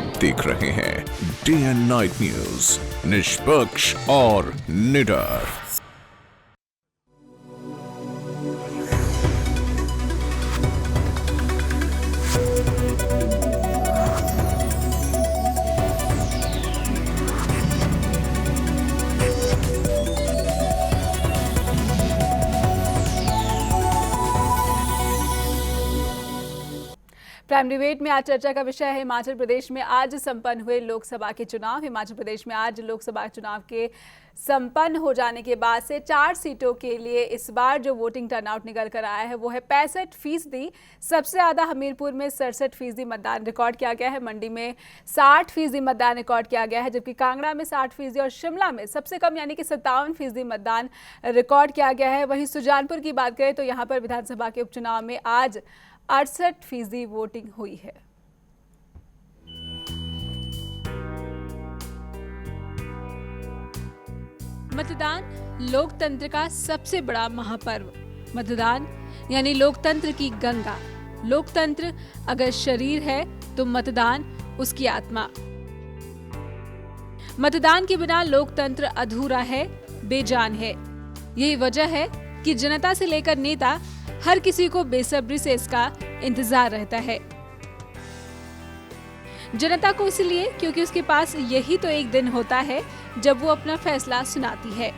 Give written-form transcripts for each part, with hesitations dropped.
आप देख रहे हैं डे एंड नाइट न्यूज, निष्पक्ष और निडर। प्राइम डिबेट में आज चर्चा का विषय है हिमाचल प्रदेश में आज संपन्न हुए लोकसभा के चुनाव। हिमाचल प्रदेश में आज लोकसभा चुनाव के संपन्न हो जाने के बाद से 4 सीटों के लिए इस बार जो वोटिंग टर्नआउट निकल कर आया है वो है 65%। सबसे ज़्यादा हमीरपुर में 67% मतदान रिकॉर्ड किया गया है, मंडी में 60% मतदान रिकॉर्ड किया गया है, जबकि कांगड़ा में 60% और शिमला में सबसे कम यानी कि 57% मतदान रिकॉर्ड किया गया है। वहीं सुजानपुर की बात करें तो यहाँ पर विधानसभा के उपचुनाव में आज 68% वोटिंग हुई है। मतदान लोकतंत्र का सबसे बड़ा महापर्व। मतदान यानी लोकतंत्र की गंगा। लोकतंत्र अगर शरीर है तो मतदान उसकी आत्मा। मतदान के बिना लोकतंत्र अधूरा है, बेजान है। यही वजह है कि जनता से लेकर नेता हर किसी को बेसब्री से इसका इंतजार रहता है। जनता को इसलिए क्योंकि उसके पास यही तो एक दिन होता है जब वो अपना फैसला सुनाती है।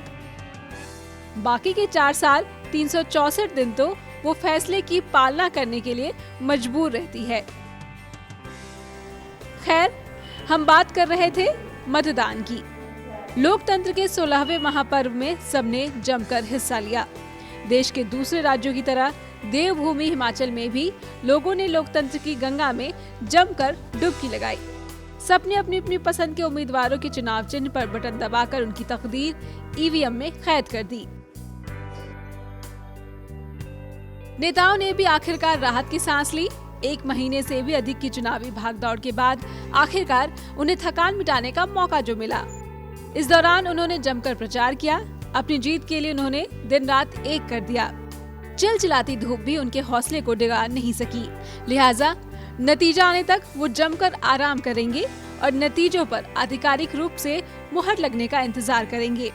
बाकी के 4 साल 364 दिन तो वो फैसले की पालना करने के लिए मजबूर रहती है। खैर, हम बात कर रहे थे मतदान की। लोकतंत्र के 16वें महापर्व में सबने जमकर हिस्सा लिया। देश के दूसरे राज्यों की तरह देवभूमि हिमाचल में भी लोगों ने लोकतंत्र की गंगा में जमकर डुबकी लगाई। सबने अपनी अपनी पसंद के उम्मीदवारों के चुनाव चिन्ह पर बटन दबाकर उनकी तकदीर ईवीएम में कैद कर दी। नेताओं ने भी आखिरकार राहत की सांस ली। 1 महीने से भी अधिक की चुनावी भागदौड़ के बाद आखिरकार उन्हें थकान मिटाने का मौका जो मिला। इस दौरान उन्होंने जमकर प्रचार किया। अपनी जीत के लिए उन्होंने दिन रात एक कर दिया। चिलचिलाती धूप भी उनके हौसले को डिगा नहीं सकी, लिहाजा नतीजा आने तक वो जमकर आराम करेंगे और नतीजों पर आधिकारिक रूप से मुहर लगने का इंतजार करेंगे।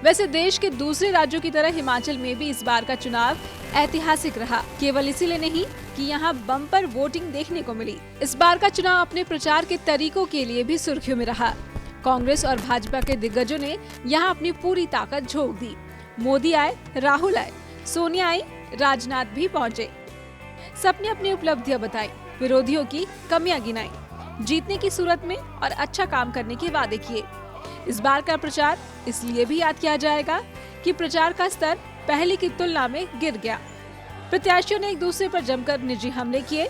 वैसे देश के दूसरे राज्यों की तरह हिमाचल में भी इस बार का चुनाव ऐतिहासिक रहा, केवल इसीलिए नहीं कि यहाँ बम्पर वोटिंग देखने को मिली। इस बार का चुनाव अपने प्रचार के तरीकों के लिए भी सुर्खियों में रहा। कांग्रेस और भाजपा के दिग्गजों ने यहाँ अपनी पूरी ताकत झोंक दी। मोदी आए, राहुल आए, सोनिया आई, राजनाथ भी पहुंचे। सबने अपनी उपलब्धियां बताई, विरोधियों की कमियां गिनाई, जीतने की सूरत में और अच्छा काम करने के वादे किए। इस बार का प्रचार इसलिए भी याद किया जाएगा कि प्रचार का स्तर पहले की तुलना में गिर गया। प्रत्याशियों ने एक दूसरे पर जमकर निजी हमले किए।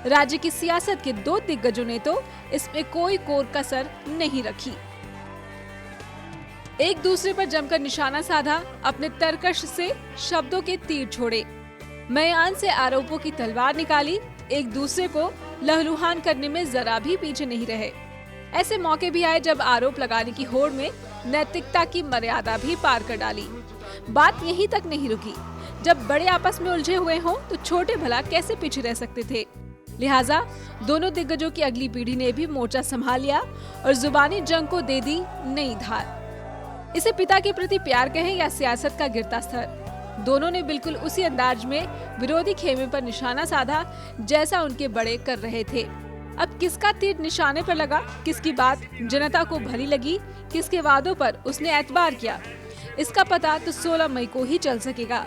राज्य की सियासत के 2 दिग्गजों ने तो इसमें कोई कोर कसर नहीं रखी। एक दूसरे पर जमकर निशाना साधा, अपने तरकश से शब्दों के तीर छोड़े, मैदान से आरोपों की तलवार निकाली, एक दूसरे को लहलुहान करने में जरा भी पीछे नहीं रहे। ऐसे मौके भी आए जब आरोप लगाने की होड़ में नैतिकता की मर्यादा भी पार कर डाली। बात यहीं तक नहीं रुकी। जब बड़े आपस में उलझे हुए हों तो छोटे भला कैसे पीछे रह सकते थे। लिहाजा दोनों दिग्गजों की अगली पीढ़ी ने भी मोर्चा संभाल लिया और जुबानी जंग को दे दी नई धार। इसे पिता के प्रति प्यार कहें या सियासत का गिरता स्तर, दोनों ने बिल्कुल उसी अंदाज में विरोधी खेमे पर निशाना साधा जैसा उनके बड़े कर रहे थे। अब किसका तीर निशाने पर लगा, किसकी बात जनता को भली लगी, किसके वादों पर उसने एतबार किया, इसका पता तो 16 मई को ही चल सकेगा।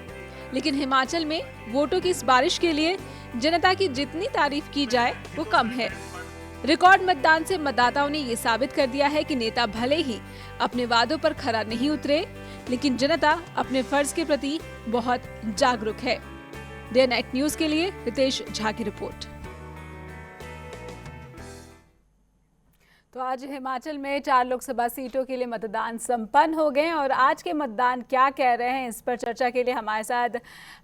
लेकिन हिमाचल में वोटों की इस बारिश के लिए जनता की जितनी तारीफ की जाए वो कम है। रिकॉर्ड मतदान से मतदाताओं ने ये साबित कर दिया है कि नेता भले ही अपने वादों पर खरा नहीं उतरे, लेकिन जनता अपने फर्ज के प्रति बहुत जागरूक है। डे नाइट न्यूज के लिए रितेश झा की रिपोर्ट। तो आज हिमाचल में 4 लोकसभा सीटों के लिए मतदान संपन्न हो गए और आज के मतदान क्या कह रहे हैं, इस पर चर्चा के लिए हमारे साथ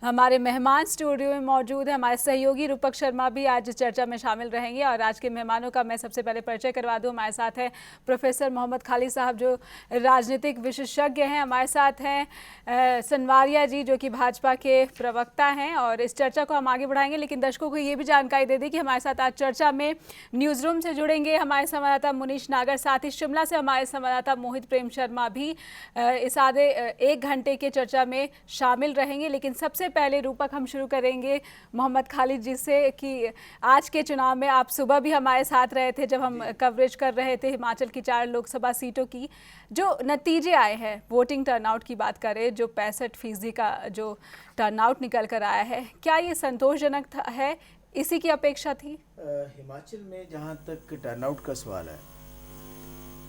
हमारे मेहमान स्टूडियो में मौजूद है। हमारे सहयोगी रूपक शर्मा भी आज चर्चा में शामिल रहेंगे और आज के मेहमानों का मैं सबसे पहले परिचय करवा दूं। हमारे साथ है प्रोफेसर मोहम्मद खालिद साहब जो राजनीतिक विशेषज्ञ हैं। हमारे साथ हैं सनवारिया जी जो कि भाजपा के प्रवक्ता हैं और इस चर्चा को हम आगे बढ़ाएंगे। लेकिन दर्शकों को ये भी जानकारी दे दें कि हमारे साथ आज चर्चा में न्यूज़ रूम से जुड़ेंगे हमारे संवाददाता मुनीश नागर, साथ ही शिमला से हमारे संवाददाता मोहित प्रेम शर्मा भी इस आधे 1 घंटे के चर्चा में शामिल रहेंगे। लेकिन सबसे पहले रूपक हम शुरू करेंगे मोहम्मद खालिद जी से कि आज के चुनाव में आप सुबह भी हमारे साथ रहे थे जब हम कवरेज कर रहे थे हिमाचल की 4 लोकसभा सीटों की। जो नतीजे आए हैं, वोटिंग टर्नआउट की बात करें, जो 65% का जो टर्नआउट निकल कर आया है, क्या ये संतोषजनक है? इसी की अपेक्षा थी? हिमाचल में जहाँ तक टर्नआउट का सवाल है,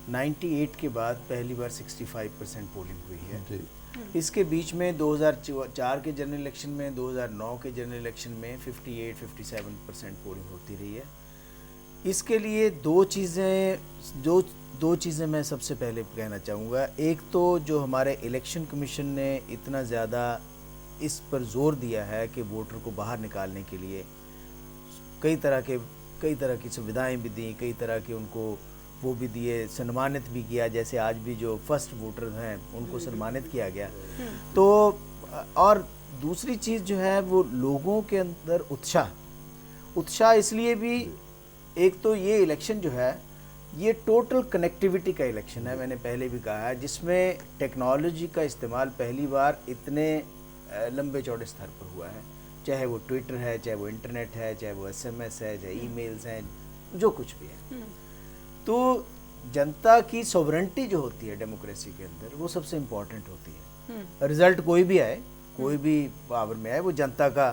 98 के बाद पहली बार 65% पोलिंग हुई है। इसके बीच में 2004 के जनरल इलेक्शन में, 2009 के जनरल इलेक्शन में 58-57% पोलिंग होती रही है। इसके लिए दो चीज़ें मैं सबसे पहले कहना चाहूँगा। एक तो जो हमारे इलेक्शन कमीशन ने इतना ज़्यादा इस पर जोर दिया है कि वोटर को बाहर निकालने के लिए कई तरह की सुविधाएं भी दी, कई तरह के उनको वो भी दिए, सम्मानित भी किया। जैसे आज भी जो फर्स्ट वोटर हैं उनको सम्मानित किया गया। तो और दूसरी चीज़ जो है वो लोगों के अंदर उत्साह इसलिए भी, एक तो ये इलेक्शन जो है ये टोटल कनेक्टिविटी का इलेक्शन है, मैंने पहले भी कहा है, जिसमें टेक्नोलॉजी का इस्तेमाल पहली बार इतने लंबे चौड़े स्तर पर हुआ है। चाहे वो ट्विटर है, चाहे वो इंटरनेट है, चाहे वो SMS है, चाहे ईमेल्स हैं, जो कुछ भी है। तो जनता की सॉवरेंटी जो होती है डेमोक्रेसी के अंदर, वो सबसे इम्पोर्टेंट होती है। रिजल्ट कोई भी आए, कोई भी पावर में आए, वो जनता का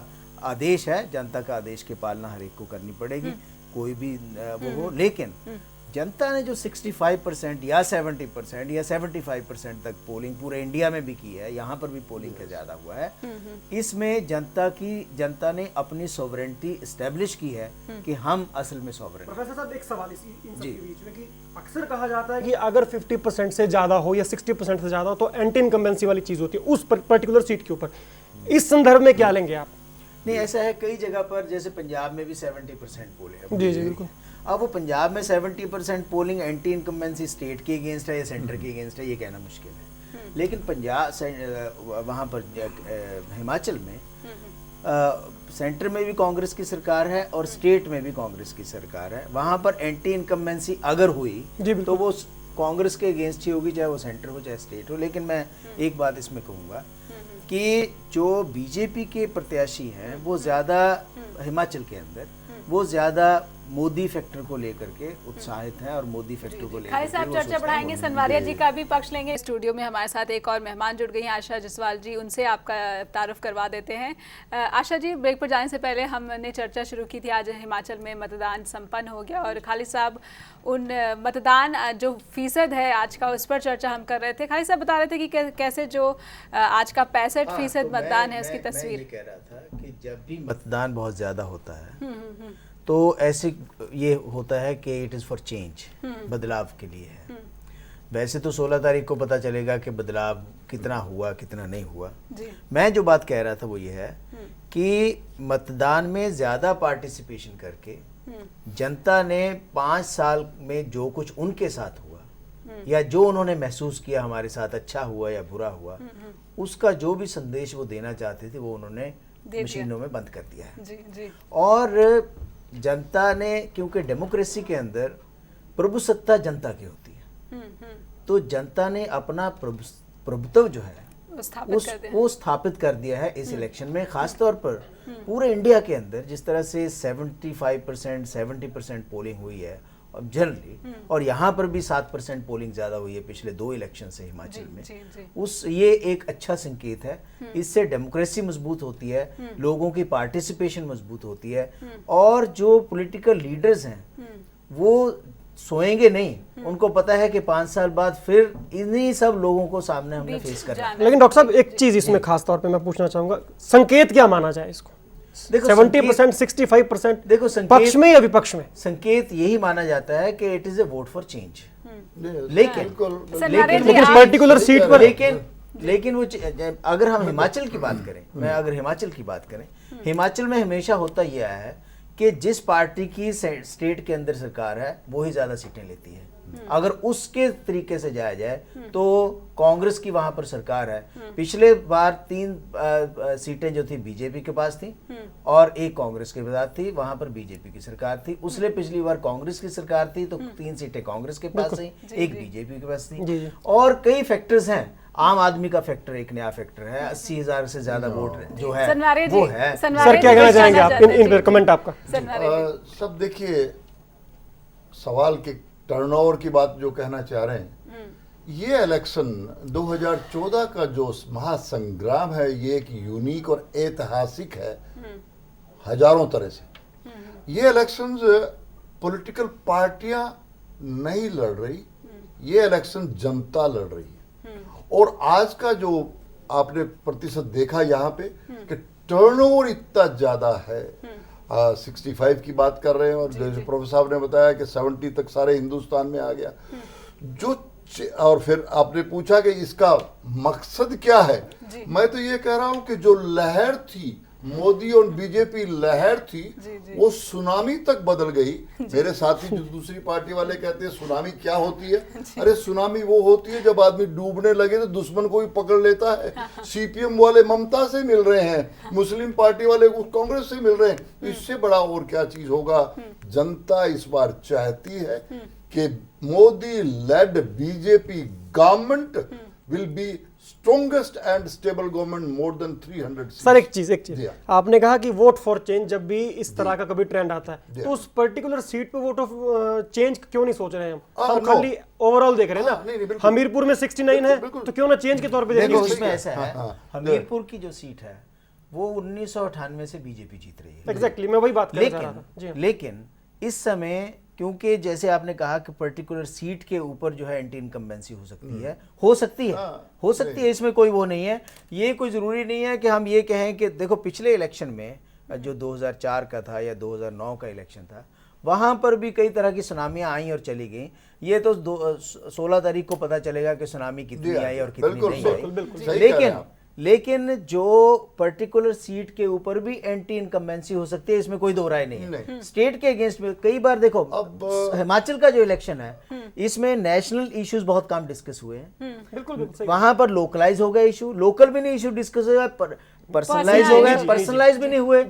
आदेश है। जनता का आदेश की पालना हर एक को करनी पड़ेगी, कोई भी वो हो। लेकिन जनता ने जो 65% या 70% या 75% तक पोलिंग पूरे इंडिया में भी की है, यहाँ पर भी पोलिंग का ज़्यादा हुआ है। इसमें जनता ने अपनी सॉवरेंटी एस्टेब्लिश की है कि हम असल में सॉवरेन। प्रोफेसर साहब, एक सवाल इन सबके बीच में कि अक्सर कहा जाता है कि अगर 50% से ज़्यादा हो या 60% से ज़्यादा हो तो एंटी इनकम्बेंसी वाली चीज़ होती है उस पर्टिकुलर सीट के ऊपर। इस संदर्भ में क्या लेंगे आप? नहीं, ऐसा है कई जगह पर, जैसे पंजाब में भी 70% पोलिंग। जी बिल्कुल। अब वो पंजाब में 70% पोलिंग एंटी इनकम्बेंसी स्टेट के अगेंस्ट है या सेंटर के अगेंस्ट है, ये कहना मुश्किल है। लेकिन पंजाब वहाँ पर हिमाचल में सेंटर में भी कांग्रेस की सरकार है और स्टेट में भी कांग्रेस की सरकार है। वहाँ पर एंटी इनकम्बेंसी अगर हुई तो वो कांग्रेस के अगेंस्ट ही होगी, चाहे वो सेंटर हो चाहे स्टेट हो। लेकिन मैं एक बात इसमें कहूँगा कि जो बीजेपी के प्रत्याशी हैं वो ज़्यादा हिमाचल के अंदर वो ज़्यादा मोदी फैक्टर को लेकर के उत्साहित हैं और मोदी फैक्टर को लेकर खालिद साहब चर्चा बढ़ाएंगे, सनवारिया जी का भी पक्ष लेंगे। स्टूडियो में हमारे साथ एक और मेहमान जुड़ गई हैं, आशा जसवाल जी, उनसे आपका तारुफ करवा देते हैं। आशा जी, ब्रेक पर जाने से पहले हमने चर्चा शुरू की थी, आज हिमाचल में मतदान संपन्न हो गया और खालिद साहब उन मतदान जो फीसद है आज का, उस पर चर्चा हम कर रहे थे। खालिद साहब बता रहे थे कि कैसे जो आज का 65% मतदान है उसकी तस्वीर। मैं कह रहा था कि जब भी मतदान बहुत ज़्यादा होता है तो ऐसे ये होता है कि इट इज़ फॉर चेंज, बदलाव के लिए है। वैसे तो 16 तारीख को पता चलेगा कि बदलाव कितना हुआ कितना नहीं हुआ। मैं जो बात कह रहा था वो ये है कि मतदान में ज़्यादा पार्टिसिपेशन करके जनता ने 5 साल में जो कुछ उनके साथ हुआ या जो उन्होंने महसूस किया हमारे साथ, अच्छा हुआ या बुरा हुआ, उसका जो भी संदेश वो देना चाहते थे वो उन्होंने मशीनों में बंद कर दिया है। और जनता ने, क्योंकि डेमोक्रेसी के अंदर प्रभुसत्ता जनता की होती है, तो जनता ने अपना प्रभुत्व जो है वो स्थापित कर दिया है इस इलेक्शन में। खासतौर पर पूरे इंडिया के अंदर जिस तरह से 75% 70% पोलिंग हुई है अब जनरली, और यहाँ पर भी 7% पोलिंग ज़्यादा हुई है पिछले 2 इलेक्शन से हिमाचल में। ये एक अच्छा संकेत है। इससे डेमोक्रेसी मजबूत होती है, लोगों की पार्टिसिपेशन मजबूत होती है और जो पॉलिटिकल लीडर्स हैं वो सोएंगे नहीं, उनको पता है कि 5 साल बाद फिर इन्हीं सब लोगों को सामने हमने फेस करना है। लेकिन डॉक्टर साहब, एक चीज़ इसमें खास तौर पे मैं पूछना चाहूँगा, संकेत क्या माना जाए इसको? देखो 70%, 65% देखो संकेत, पक्ष में या विपक्ष में? संकेत यही माना जाता है कि it is a vote for change. लेकिन पर्टिकुलर सीट पर, लेकिन वो अगर हम हिमाचल की बात करें, अगर हिमाचल की बात करें, हिमाचल में हमेशा होता यह है कि जिस पार्टी की स्टेट के अंदर सरकार है वो ही ज्यादा सीटें लेती है। अगर उसके तरीके से जाया जाए तो कांग्रेस की वहां पर सरकार है। पिछले बार 3 सीटें जो थी बीजेपी के पास थी और 1 कांग्रेस के पास थी, वहां पर बीजेपी की सरकार थी। उसने पिछली बार कांग्रेस की सरकार थी तो 3 सीटें कांग्रेस के पास थी, 1 बीजेपी के पास थी। और कई फैक्टर्स हैं, आम आदमी का फैक्टर एक नया फैक्टर है, 80,000 से ज्यादा वोट जो है वो है। सर क्या कहना चाहेंगे आप, इन कमेंट आपका? सब देखिए, सवाल के टर्नओवर की बात जो कहना चाह रहे हैं, ये इलेक्शन 2014 का जो महासंग्राम है ये एक यूनिक और ऐतिहासिक है हजारों तरह से। ये इलेक्शंस पॉलिटिकल पार्टियां नहीं लड़ रही, ये इलेक्शन जनता लड़ रही है। और आज का जो आपने प्रतिशत देखा यहाँ पे कि टर्नओवर इतना ज्यादा है, 65 की बात कर रहे हैं और जैसे प्रोफेसर साहब ने बताया कि 70 तक सारे हिंदुस्तान में आ गया। जो और फिर आपने पूछा कि इसका मकसद क्या है, मैं तो ये कह रहा हूं कि जो लहर थी, मोदी और बीजेपी लहर थी, वो सुनामी तक बदल गई। मेरे साथी जो दूसरी पार्टी वाले कहते हैं सुनामी क्या होती है, अरे सुनामी वो होती है जब आदमी डूबने लगे तो दुश्मन को भी पकड़ लेता है। सीपीएम वाले ममता से मिल रहे हैं, मुस्लिम पार्टी वाले कांग्रेस से मिल रहे हैं, इससे बड़ा और क्या चीज होगा। जनता इस बार चाहती है कि Modi led BJP government will be strongest and stable government more than 300। Sir एक चीज आपने कहा कि वोट फॉर चेंज, जब भी इस तरह का कभी ट्रेंड आता है तो उस पर्टिकुलर सीट पे वोट ऑफ चेंज क्यों नहीं सोच रहे हैं हम खाली ओवरऑल देख रहे हैं ना। हमीरपुर में 69 है तो क्यों ना चेंज के तौर पे देखो। इसमें ऐसा है, हमीरपुर की जो सीट है वो 1998 से बीजेपी जीत रही है। एग्जैक्टली, मैं वही बात कर रहा था। लेकिन इस समय क्योंकि जैसे आपने कहा कि पर्टिकुलर सीट के ऊपर जो है एंटी इनकम्बेंसी हो सकती है, इसमें कोई वो नहीं है। ये कोई जरूरी नहीं है कि हम ये कहें कि देखो पिछले इलेक्शन में जो 2004 का था या 2009 का इलेक्शन था, वहां पर भी कई तरह की सुनामियां आई और चली गई। ये तो 16 तारीख को पता चलेगा कि सुनामी कितनी आई और कितनी नहीं आई। लेकिन जो पर्टिकुलर सीट के ऊपर भी एंटी इनकम्बेंसी हो सकती है, इसमें कोई दो राय नहीं है। स्टेट के अगेंस्ट में कई बार देखो, अब हिमाचल का जो इलेक्शन है इसमें नेशनल इश्यूज बहुत कम डिस्कस हुए हैं। वहां पर लोकलाइज हो गए इशू, लोकल भी नहीं इशू डिस्कस हुआ, पर्सनलाइज हो गए, पर्सनलाइज भी नहीं हुए,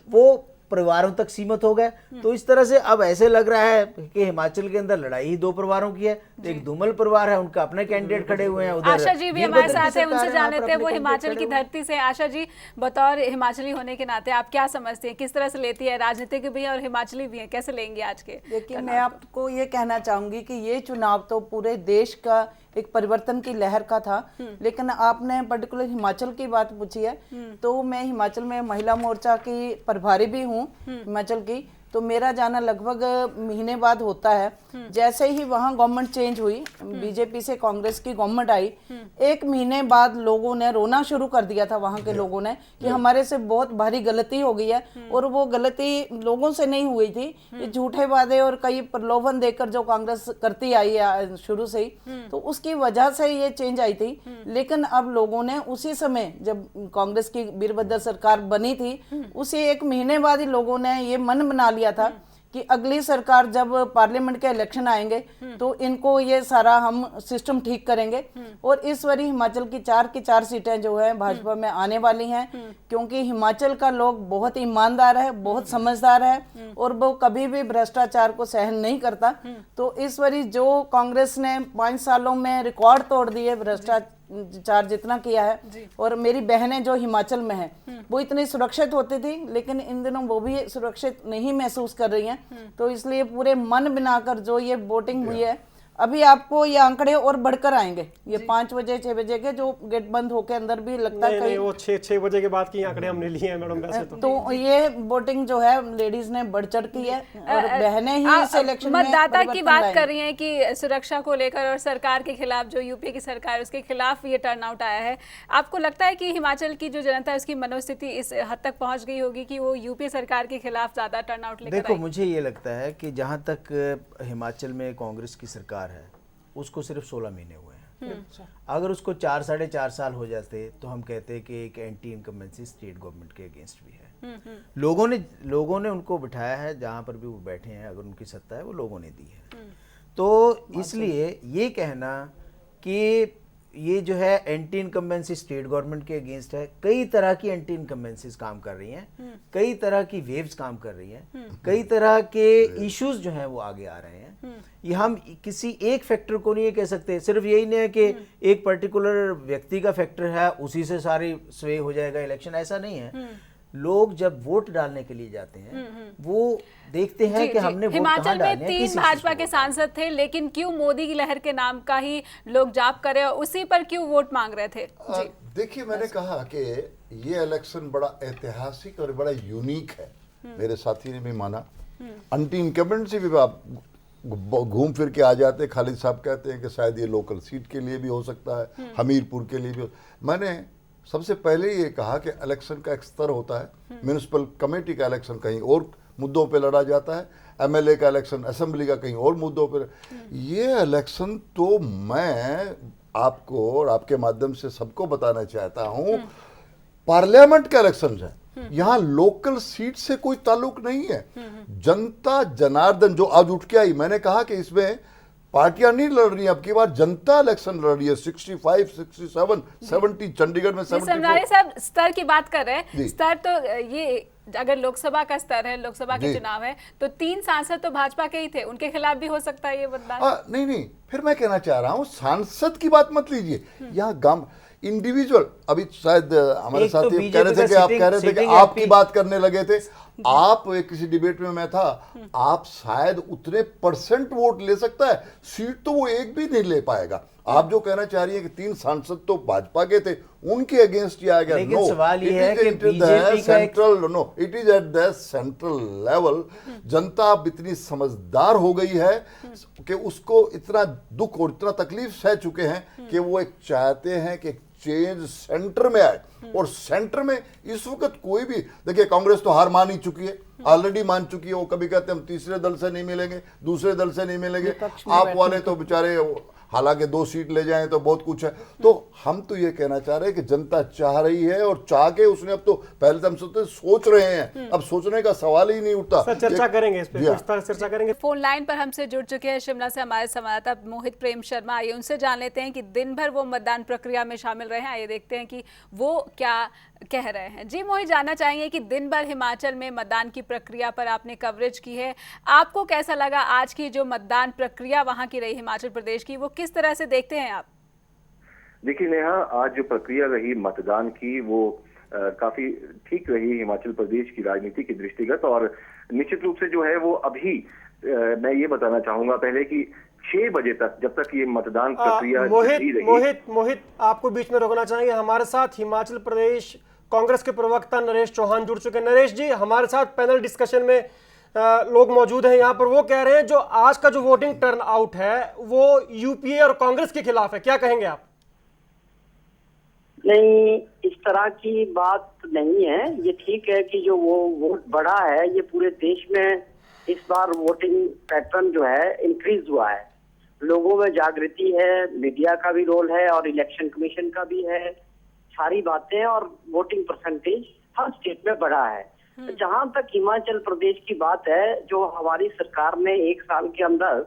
वो परिवारों तक सीमित हो गए। तो इस तरह से अब ऐसे लग रहा है कि हिमाचल के अंदर लड़ाई ही 2 परिवारों की है। तो एक धूमल परिवार है, उनका अपने कैंडिडेट खड़े हुए हैं। उधर आशा जी भी हमारे साथ है, उनसे जान लेते हैं वो हिमाचल की धरती से। आशा जी, बतौर हिमाचली होने के नाते आप क्या समझते हैं, किस तरह से लेती है, राजनीतिक भी है और हिमाचली भी है, कैसे लेंगे आज के? देखिए, मैं आपको ये कहना चाहूंगी कि ये चुनाव तो पूरे देश का एक परिवर्तन की लहर का था, लेकिन आपने पर्टिकुलर हिमाचल की बात पूछी है, तो मैं हिमाचल में महिला मोर्चा की प्रभारी भी हूँ हिमाचल की। तो मेरा जाना लगभग महीने बाद होता है। जैसे ही वहाँ गवर्नमेंट चेंज हुई, बीजेपी से कांग्रेस की गवर्नमेंट आई, 1 महीने बाद लोगों ने रोना शुरू कर दिया था वहाँ के लोगों ने कि हमारे से बहुत भारी गलती हो गई है। और वो गलती लोगों से नहीं हुई थी, ये झूठे वादे और कई प्रलोभन देकर जो कांग्रेस करती आई है शुरू से ही, तो उसकी वजह से ये चेंज आई थी। लेकिन अब लोगों ने उसी समय जब कांग्रेस की वीरभद्र सरकार बनी थी, उसी 1 महीने बाद ही लोगों ने ये मन बना लिया था कि अगली सरकार जब पार्लियामेंट के इलेक्शन आएंगे तो इनको ये सारा हम सिस्टम ठीक करेंगे। और इस बारी हिमाचल की 4 सीटें जो है भाजपा में आने वाली हैं, क्योंकि हिमाचल का लोग बहुत ईमानदार है, बहुत समझदार है और वो कभी भी भ्रष्टाचार को सहन नहीं करता। तो इस बारी जो कांग्रेस ने 5 सालों में रिकॉर्ड तोड़ दिए भ्रष्टाचार जितना किया है, और मेरी बहनें जो हिमाचल में है वो इतनी सुरक्षित होती थी, लेकिन इन दिनों वो भी सुरक्षित नहीं महसूस कर रही हैं। तो इसलिए पूरे मन बनाकर जो ये वोटिंग हुई है, अभी आपको ये आंकड़े और बढ़कर आएंगे, ये 5 बजे 6 बजे के जो गेट बंद होके अंदर भी लगता है नहीं, वो 6 बजे के बाद की आंकड़े हमने लिए हैं मैडम वैसे तो ये वोटिंग जो है लेडीज ने बढ़ चढ़ की है और बहनें ही इस इलेक्शन में मतदाता की परिवर्तन बात लाएंगी। कर रही हैं कि सुरक्षा को लेकर और सरकार के खिलाफ, जो यूपी की सरकार है उसके खिलाफ ये टर्नआउट आया है। आपको लगता है कि हिमाचल की जो जनता है उसकी मनोस्थिति इस हद तक पहुंच गई होगी कि वो यूपी सरकार के खिलाफ ज्यादा टर्नआउट लेकर देखो, आएगी? मुझे ये लगता है कि जहाँ तक हिमाचल में कांग्रेस की सरकार है उसको सिर्फ 16 महीने हुए हैं। अगर उसको 4 साढ़े 4 साल हो जाते तो हम कहते कि एक एंटी इनकम्बेंसी स्टेट गवर्नमेंट के अगेंस्ट भी है। लोगों ने उनको बिठाया है, जहाँ पर भी वो बैठे हैं, अगर उनकी सत्ता है वो लोगों ने दी है। तो इसलिए ये कहना कि ये जो है एंटी इनकम्बेंसी स्टेट गवर्नमेंट के अगेंस्ट है, कई तरह की एंटी इनकम्बेंसीज काम कर रही हैं, कई तरह की वेव्स काम कर रही हैं, कई तरह के इश्यूज जो हैं वो आगे आ रहे हैं। ये हम किसी एक फैक्टर को नहीं कह सकते, सिर्फ यही नहीं है कि एक पर्टिकुलर व्यक्ति का फैक्टर है उसी से सारी स्वे हो जाएगा इलेक्शन, ऐसा नहीं है। लोग जब वोट डालने के लिए जाते हैं वो देखते हैं कि हमने वोट कहाँ हिमाचल डालने में हैं, 3 किस भाजपा चीज़ के को। सांसद थे, लेकिन क्यों मोदी की लहर के नाम का ही लोग जाप करे और उसी पर क्यों वोट मांग रहे थे? देखिए, मैंने कहा कि ये इलेक्शन बड़ा ऐतिहासिक और बड़ा यूनिक है। मेरे साथी ने भी माना। एंटी इनकम्बेंसी भी आप घूम फिर के आ जाते हैं। खालिद साहब कहते हैं कि शायद ये लोकल सीट के लिए भी हो सकता है, हमीरपुर के लिए भी मैंने सबसे पहले ये कहा कि इलेक्शन का एक स्तर होता है, म्यूनिसिपल कमेटी का इलेक्शन कहीं और मुद्दों पे लड़ा जाता है, एमएलए का इलेक्शन असेंबली का कहीं और मुद्दों पे। ये इलेक्शन तो मैं आपको और आपके माध्यम से सबको बताना चाहता हूँ, पार्लियामेंट का इलेक्शन है। यहाँ लोकल सीट से कोई ताल्लुक नहीं है। जनता जनार्दन जो आज उठ के आई, मैंने कहा कि इसमें पार्टियां नहीं लड़ रही, अब की बार जनता इलेक्शन लड़ रही है। 65, 67, 70 चंडीगढ़ में 74। समरारी साहब स्तर की बात कर रहे हैं, स्तर तो ये अगर लोकसभा का स्तर है, लोकसभा के चुनाव है, तो 3 सांसद तो भाजपा के ही थे, उनके खिलाफ भी हो सकता है ये मतदान। नहीं, फिर मैं कहना चाह रहा हूं सांसद की बात मत लीजिए। यहाँ गांव इंडिविजुअल, अभी शायद हमारे साथी कह रहे थे कि आप कह रहे थे कि आपकी बात करने लगे थे, आप किसी डिबेट में मैं था, आप शायद उतने % वोट ले सकता है, सीट तो वो एक भी नहीं ले पाएगा। आप जो कहना चाह रही है कि 3 सांसद तो भाजपा के थे, उनके अगेंस्ट ही आ गया। लेकिन सवाल ये है कि बीजेपी का it is at the central level. जनता अब इतनी समझदार हो गई है कि उसको इतना दुख और इतना तकलीफ सह चुके हैं कि वो एक चाहते हैं कि चेंज सेंटर में आए। और सेंटर में इस वक्त कोई भी, देखिए कांग्रेस तो हार मान ही चुकी है, ऑलरेडी मान चुकी है। वो कभी कहते हैं हम तीसरे दल से नहीं मिलेंगे, दूसरे दल से नहीं मिलेंगे, आप वाले तो बेचारे हालांकि 2 सीट ले जाएं तो बहुत कुछ है। तो हम तो ये कहना चाह रहे हैं कि जनता चाह रही है और चाह के उसने अब तो पहले तो हम सोच रहे हैं, अब सोचने का सवाल ही नहीं उठता। सर चर्चा करेंगे इस पे, विस्तार से चर्चा करेंगे। फोन लाइन पर हमसे जुड़ चुके हैं शिमला से हमारे संवाददाता मोहित प्रेम शर्मा। आइए उनसे जान लेते हैं कि दिन भर वो मतदान प्रक्रिया में शामिल रहे हैं। आइए देखते हैं कि वो क्या कह रहे हैं। जी मोहित, जानना चाहेंगे कि दिन भर हिमाचल में मतदान की प्रक्रिया पर आपने कवरेज की है, आपको कैसा लगा आज की जो मतदान प्रक्रिया वहां की रही हिमाचल प्रदेश की, वो किस तरह से देखते हैं आप? देखिए नेहा, आज जो प्रक्रिया रही मतदान की वो काफी ठीक रही हिमाचल प्रदेश की राजनीति की दृष्टिगत। और निश्चित रूप से जो है वो अभी मैं ये बताना चाहूंगा पहले कि 6 बजे तक, जब तक ये मतदान प्रक्रिया मोहित आपको बीच में रोकना चाहेंगे। हमारे साथ हिमाचल प्रदेश कांग्रेस के प्रवक्ता नरेश चौहान जुड़ चुके हैं। नरेश जी, हमारे साथ पैनल डिस्कशन में लोग मौजूद हैं यहाँ पर। वो कह रहे हैं जो आज का जो वोटिंग टर्न आउट है वो यूपीए और कांग्रेस के खिलाफ है, क्या कहेंगे आप? नहीं, इस तरह की बात नहीं है। ये ठीक है कि जो वो वोट बढ़ा है, ये पूरे देश में इस बार वोटिंग पैटर्न जो है इंक्रीज हुआ है, लोगों में जागृति है, मीडिया का भी रोल है और इलेक्शन कमीशन का भी है, सारी बातें, और वोटिंग परसेंटेज हर स्टेट में बढ़ा है। जहां तक हिमाचल प्रदेश की बात है, जो हमारी सरकार ने 1 साल के अंदर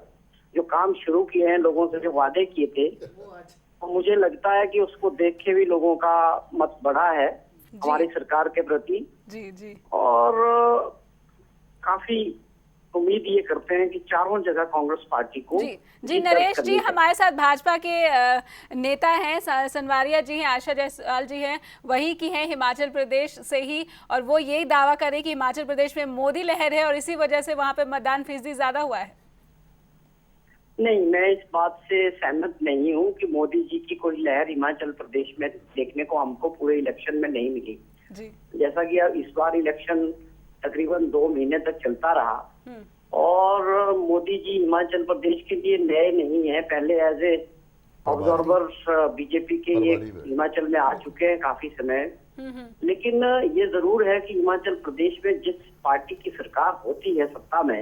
जो काम शुरू किए हैं, लोगों से जो वादे किए थे, तो मुझे लगता है कि उसको देख के भी लोगों का मत बढ़ा है हमारी सरकार के प्रति। जी। और काफी उम्मीद ये करते हैं कि चारों जगह कांग्रेस पार्टी को। जी नरेश जी, हमारे साथ भाजपा के नेता हैं, सनवारिया जी हैं, आशा जायसवाल जी हैं, वही की हैं हिमाचल प्रदेश से ही, और वो यही दावा करें कि हिमाचल प्रदेश में मोदी लहर है और इसी वजह से वहां पे मतदान फीसदी ज्यादा हुआ है। नहीं, मैं इस बात से सहमत नहीं हूँ कि मोदी जी की कोई लहर हिमाचल प्रदेश में देखने को हमको पूरे इलेक्शन में नहीं मिली। जी। जैसा कि अब इस बार इलेक्शन तकरीबन 2 महीने तक चलता रहा और मोदी जी हिमाचल प्रदेश के लिए नए नहीं है, पहले एज ए ऑब्जर्वर्स बीजेपी के ये हिमाचल में आ चुके हैं काफी समय। लेकिन ये जरूर है कि हिमाचल प्रदेश में जिस पार्टी की सरकार होती है सत्ता में,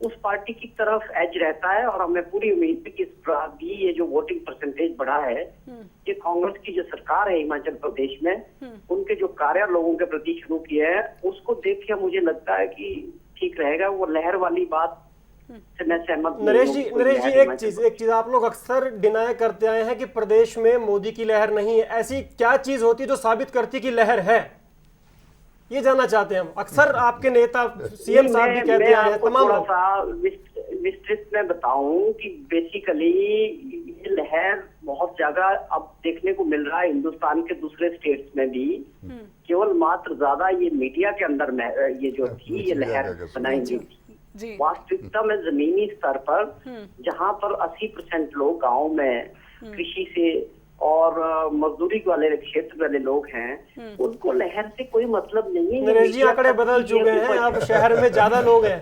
उस पार्टी की तरफ एज रहता है और हमें पूरी उम्मीद है कि इस बार भी ये जो वोटिंग परसेंटेज बढ़ा है, ये कांग्रेस की जो सरकार है हिमाचल प्रदेश में, उनके जो कार्य लोगों के प्रति शुरू किए हैं, उसको देख के मुझे लगता है कि ठीक रहेगा। वो लहर वाली बात से मैं सहमत नहीं हूं। नरेश जी एक चीज आप लोग अक्सर डिनाई करते आए हैं कि प्रदेश में मोदी की लहर नहीं है। ऐसी क्या चीज होती है जो साबित करती है कि लहर है? ये जानना चाहते हैं हम। अक्सर आपके नेता सीएम साहब भी कहते आए हैं, तमाम थोड़ा सा विस्तृत में बताऊं कि बेसिकली ये लहर बहुत जगह अब देखने को मिल रहा है, हिंदुस्तान के दूसरे स्टेट्स में भी। केवल मात्र ज्यादा ये मीडिया के अंदर में ये जो थी ये लहर बनाई गई थी। वास्तविकता में जमीनी स्तर पर जहां पर 80% लोग गाँव में कृषि से और मजदूरी वाले क्षेत्र वाले लोग हैं, उनको लहर से कोई मतलब नहीं है। नरेश जी आंकड़े बदल चुके हैं, अब शहर में ज्यादा लोग हैं।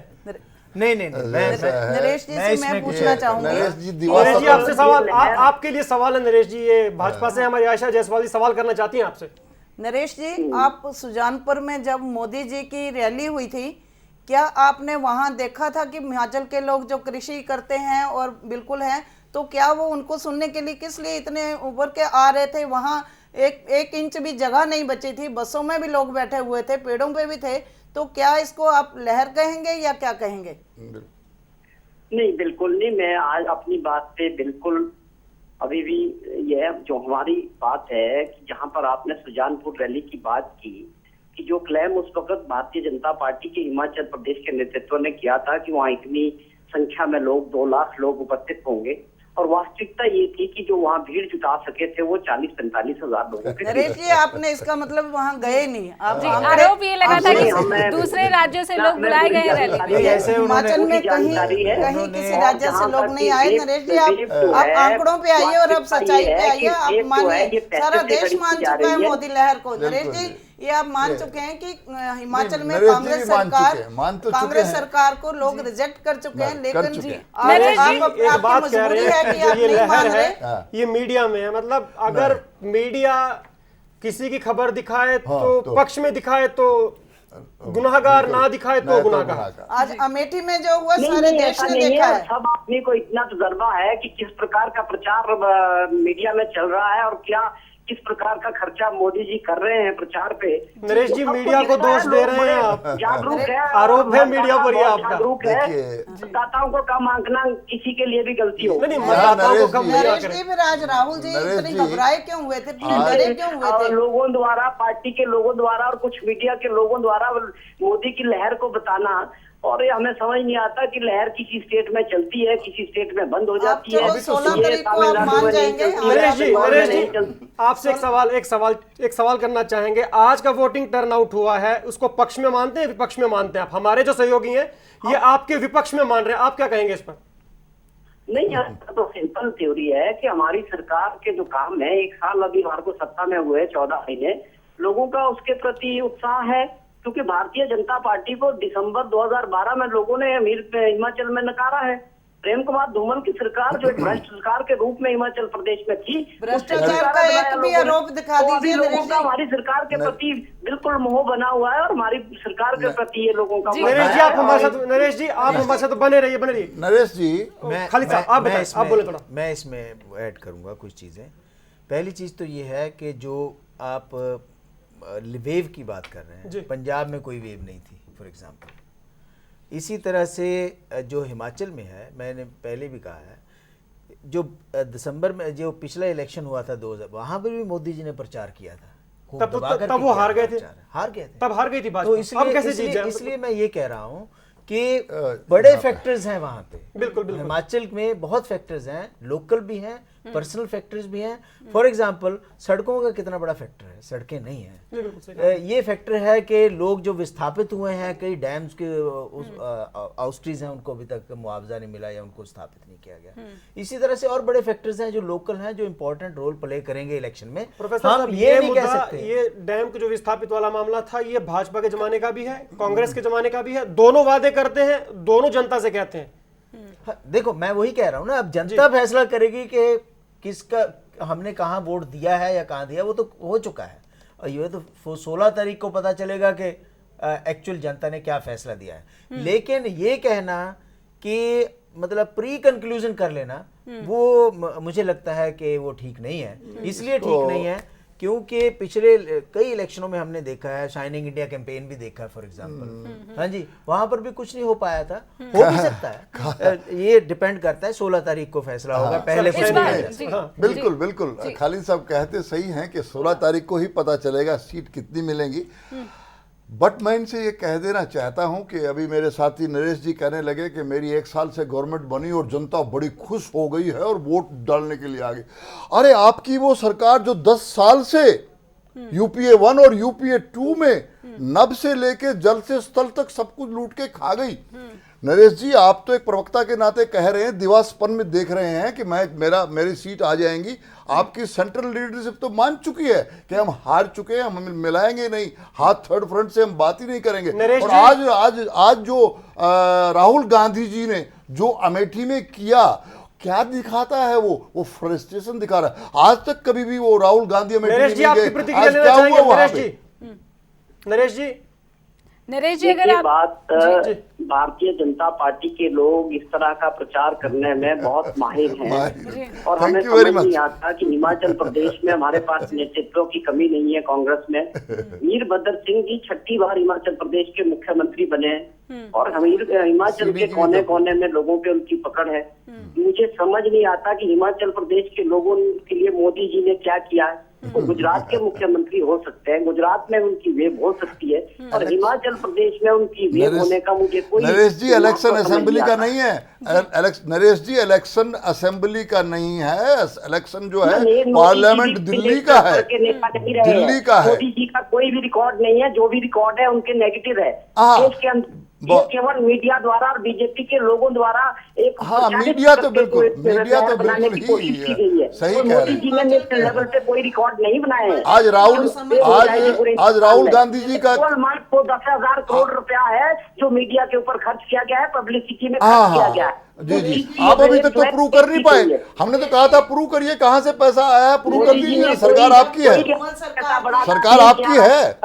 नहीं, नरेश जी से मैं पूछना चाहूंगी। नरेश जी आपसे सवाल, आपके लिए सवाल है नरेश जी। ये भाजपा से हमारी आयशा जायसवाल सवाल करना चाहती हैं आपसे। नरेश जी, आप सुजानपुर में जब मोदी जी की रैली हुई थी, क्या आपने वहां देखा था कि हिमाचल के लोग जो कृषि करते हैं और बिल्कुल हैं, तो क्या वो उनको सुनने के लिए किस लिए इतने उभर के आ रहे थे? वहां एक इंच भी जगह नहीं बची थी, बसों में भी लोग बैठे हुए थे, पेड़ों पे भी थे। तो क्या इसको आप लहर कहेंगे या क्या कहेंगे? नहीं, बिल्कुल नहीं। मैं आज अपनी बात पे बिल्कुल अभी भी यह जो हमारी बात है कि जहां पर आपने सुजानपुर रैली की बात की, कि जो क्लेम उस वक्त भारतीय जनता पार्टी के हिमाचल प्रदेश के नेतृत्व ने किया था कि वहाँ इतनी संख्या में लोग 2 लाख लोग उपस्थित होंगे, और वास्तविकता ये थी कि जो वहाँ भीड़ जुटा सके थे वो 40-45 हजार लोगों के। नरेश जी, आपने इसका मतलब वहाँ गए नहीं आप? आरोप ये लगा था कि दूसरे राज्यों से लोग बुलाए गए हैं रैली। हिमाचल में कहीं किसी राज्य से लोग नहीं आए। नरेश जी, आप आंकड़ों पे आइए और अब सच्चाई पे आइए। आप मानिए, सारा देश मान चुका है मोदी लहर को। नरेश जी, ये आप मान चुके हैं कि हिमाचल में कांग्रेस सरकार को लोग रिजेक्ट कर चुके हैं, लेकिन जी एक बात कह रहे हैं कि ये लहर है, ये मीडिया में है। मतलब अगर मीडिया किसी की खबर दिखाए तो पक्ष में दिखाए तो गुनाहगार, ना दिखाए तो गुनाहगार। आज अमेठी में जो हुआ सारे देश ने देखा है। सब आदमी को इतना तजर्बा है कि किस प्रकार का प्रचार मीडिया में चल रहा है और क्या किस प्रकार का खर्चा मोदी जी कर रहे हैं प्रचार पे। नरेश जी, मीडिया को दोष दे रहे हैं आप। जागरूक है, आरोप है मीडिया पर ये आपका। जागरूक है, मतदाताओं को कम आंकना किसी के लिए भी गलती हो। मतदाताओं को कम नहीं नरेश जी, फिर आज राहुल जी इतने घबराए क्यों हुए थे, डरे क्यों हुए थे? लोगों द्वारा, पार्टी के लोगों द्वारा और कुछ मीडिया के लोगों द्वारा मोदी की लहर को बताना, और ये हमें समझ नहीं आता कि लहर किसी स्टेट में चलती है, किसी स्टेट में बंद हो जाती है। 16 तारीख को आप मान जाएंगे। नरेश जी, आपसे एक सवाल करना चाहेंगे। आज का वोटिंग टर्नआउट हुआ है, उसको पक्ष में मानते हैं विपक्ष में मानते हैं आप? हमारे जो सहयोगी हैं ये आपके विपक्ष में मान रहे हैं, आप क्या कहेंगे इस पर? नहीं यार, तो सिंपल थ्योरी है कि हमारी सरकार के जो काम है, 1 साल अभी हमारे को सत्ता में हुए, 14 महीने, लोगों का उसके प्रति उत्साह है, क्योंकि भारतीय जनता पार्टी को दिसंबर 2012 में लोगों ने हिमाचल में नकारा है। प्रेम कुमार धूमल की सरकार जो एक भ्रष्ट सरकार के रूप में हिमाचल प्रदेश में थी, भ्रष्टाचार का एक भी आरोप दिखा दीजिए। लोगों का हमारी सरकार के प्रति बिल्कुल मोह बना हुआ है और हमारी सरकार के प्रति ये लोगों का। नरेश जी, आप हमारे साथ बने रहिए। नरेश जी, खालिद साहब आप बोले थोड़ा। मैं इसमें ऐड करूंगा कुछ चीजें। पहली चीज तो ये है कि जो आप वेव की बात कर रहे हैं, पंजाब में कोई वेव नहीं थी फॉर एग्जांपल। इसी तरह से जो हिमाचल में है, मैंने पहले भी कहा है, जो दिसंबर में जो पिछला इलेक्शन हुआ था 2000, वहां पर भी मोदी जी ने प्रचार किया था। तब वो हार गए थे, तब हार गई थी भाजपा। तो इसलिए मैं ये कह रहा हूँ कि बड़े फैक्टर्स हैं वहां पे। बिल्कुल हिमाचल में बहुत फैक्टर्स हैं, लोकल भी हैं, पर्सनल फैक्टर्स भी हैं। फॉर एग्जांपल सड़कों का कितना बड़ा फैक्टर है, सड़कें नहीं हैं। ये फैक्टर है कि लोग जो विस्थापित हुए हैं, कई डैम्स के आउस्ट्रीज हैं, उनको अभी तक मुआवजा नहीं मिला या उनको स्थापित नहीं किया गया। इसी तरह से और बड़े फैक्टर्स हैं जो लोकल हैं, जो इंपॉर्टेंट रोल प्ले करेंगे इलेक्शन में। प्रोफेसर हम साहब, ये नहीं कह सकते ये डैम के जो विस्थापित वाला मामला था, ये भाजपा के जमाने का भी है, कांग्रेस के जमाने का भी है। दोनों वादे करते हैं, दोनों जनता से कहते हैं। देखो मैं वही कह रहा हूं ना, अब जनता फैसला करेगी कि किसका हमने कहां वोट दिया है या कहां दिया, वो तो हो चुका है। और ये तो 16 तारीख को पता चलेगा कि एक्चुअल जनता ने क्या फैसला दिया है। लेकिन ये कहना कि मतलब प्री कंक्लूजन कर लेना, वो मुझे लगता है कि वो ठीक नहीं है। इसलिए ठीक नहीं है क्योंकि पिछले कई इलेक्शनों में हमने देखा है, शाइनिंग इंडिया कैंपेन भी देखा है फॉर एग्जांपल, हाँ जी, वहां पर भी कुछ नहीं हो पाया था। हो भी सकता है, ये डिपेंड करता है, 16 तारीख को फैसला होगा, पहले कुछ नहीं। बिल्कुल बिल्कुल, खालिद साहब कहते सही हैं कि 16 तारीख को ही पता चलेगा सीट कितनी मिलेंगी। बट मैं इनसे ये कह देना चाहता हूं कि अभी मेरे साथी नरेश जी कहने लगे कि मेरी 1 साल से गवर्नमेंट बनी और जनता बड़ी खुश हो गई है और वोट डालने के लिए आ गई। अरे आपकी वो सरकार जो 10 साल से यूपीए 1 और यूपीए 2 में नभ से लेके जल से स्थल तक सब कुछ लूट के खा गई। नरेश जी, आप तो एक प्रवक्ता के नाते कह रहे हैं, दिवास्पन में देख रहे हैं कि मेरी सीट आ जाएंगी। आपकी सेंट्रल लीडरशिप तो मान चुकी है कि हम हार चुके हैं, हम मिलाएंगे नहीं, हाथ थर्ड फ्रंट से हम बात ही नहीं करेंगे। और आज जो राहुल गांधी जी ने जो अमेठी में किया, क्या दिखाता है वो फ्रस्ट्रेशन दिखा रहा है। आज तक कभी भी वो राहुल गांधी अमेठी में गए, आज क्या हुआ वहां पे? नरेश जी, अगर आप भारतीय जनता पार्टी के लोग इस तरह का प्रचार करने में बहुत माहिर हैं और हमें समझ नहीं आता कि हिमाचल प्रदेश में हमारे पास नेतृत्व की कमी नहीं है। कांग्रेस में वीरभद्र सिंह जी 6ठी बार हिमाचल प्रदेश के मुख्यमंत्री बने और हिमाचल के कोने कोने में लोगों पे उनकी पकड़ है। मुझे समझ नहीं आता कि हिमाचल प्रदेश के लोगों के लिए मोदी जी ने क्या किया है। वो गुजरात के मुख्यमंत्री हो सकते हैं, गुजरात में उनकी वेव हो सकती है और हिमाचल प्रदेश में उनकी वेव होने का मुझे कोई। नरेश जी, इलेक्शन असेंबली का नहीं है। नरेश जी, इलेक्शन असेंबली का नहीं है, इलेक्शन जो है पार्लियामेंट दिल्ली का है, दिल्ली का है। मोदी जी का कोई भी रिकॉर्ड नहीं है, जो भी रिकॉर्ड है उनके नेगेटिव है। देश के अंदर केवल मीडिया द्वारा और बीजेपी के लोगों द्वारा एक मीडिया तो बिल्कुल ही सही कह रहे हैं। मोदी जी ने नेशनल लेवल पे कोई रिकॉर्ड नहीं बनाए हैं। आज राहुल गांधी जी का 10,000 करोड़ रुपया है जो मीडिया के ऊपर खर्च किया गया है, पब्लिसिटी में खर्च किया गया है। जी, आप अभी तक तो प्रूव कर नहीं पाए। हमने तो कहा था प्रूव करिए, कहाँ से पैसा आया, प्रूव कर दीजिए। सरकार आपकी है, सरकार आपकी है,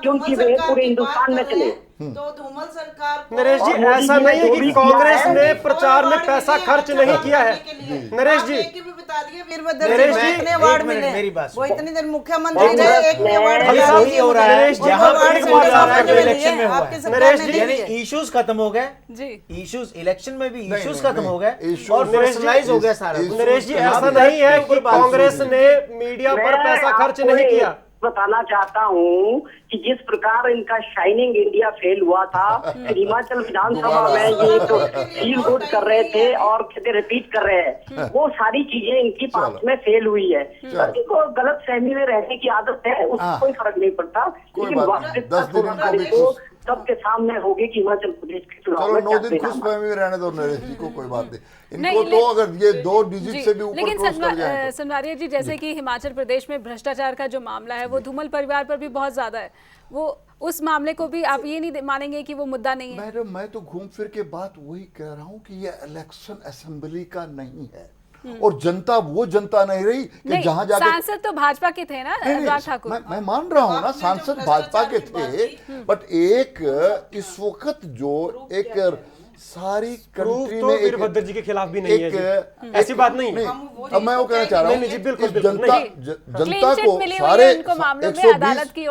क्योंकि वे पूरे हिंदुस्तान में चले। तो धूमल सरकार नरेश जी, ऐसा नहीं है कि कांग्रेस ने प्रचार में पैसा खर्च नहीं किया है। नरेश जी, बता दिए, वीरभद्र सिंह को इतने अवार्ड मिले, वो इतनी देर मुख्यमंत्री रहे, एक अवार्ड वही हो रहा है जहां पर इलेक्शन में हुआ आपकी है। सरकार ने यानी इश्यूज खत्म हो गए जी, इश्यूज इलेक्शन में भी इश्यूज खत्म हो गए और पर्सनलाइज हो गया सारा। नरेश जी, ऐसा नहीं है कि कांग्रेस ने मीडिया पर पैसा खर्च नहीं किया। बताना चाहता हूँ कि जिस प्रकार इनका शाइनिंग इंडिया फेल हुआ था, हिमाचल विधानसभा में ये तो फील गुड कर रहे थे और कहते रिपीट कर रहे हैं, वो सारी चीजें इनकी पास में फेल हुई है। इनको गलत फहमी में रहने की आदत है, उसको कोई फर्क नहीं पड़ता। लेकिन वास्तविकता 16 तारीख को सबके सामने होगी कि हिमाचल प्रदेश के चुनाव में 9 दिन खुश फहमी में रहने दो नरेश जी को, कोई बात नहीं। इनको तो अगर ये 2 डिजिट से भी ऊपर क्रॉस कर जाए। सनवारिया जी, जैसे कि हिमाचल प्रदेश में भ्रष्टाचार का जो मामला है वो धूमल परिवार पर भी बहुत ज्यादा है, वो उस मामले को भी आप ये नहीं मानेंगे कि वो मुद्दा नहीं है? मैडम, मैं तो घूम फिर के बात वही कह रहा हूँ कि ये इलेक्शन असेंबली का नहीं है और जनता वो जनता नहीं रही कि जहां जाके सांसद तो भाजपा के थे ना, अनुराग ठाकुर। मैं मान रहा हूं ना, सांसद भाजपा के थे, बट एक इस वक्त जो एक सारी कंट्री में वीरभद्र जी के खिलाफ भी नहीं है, ऐसी बात नहीं। अब मैं वो कहना चाह रहा हूँ, जनता को सारे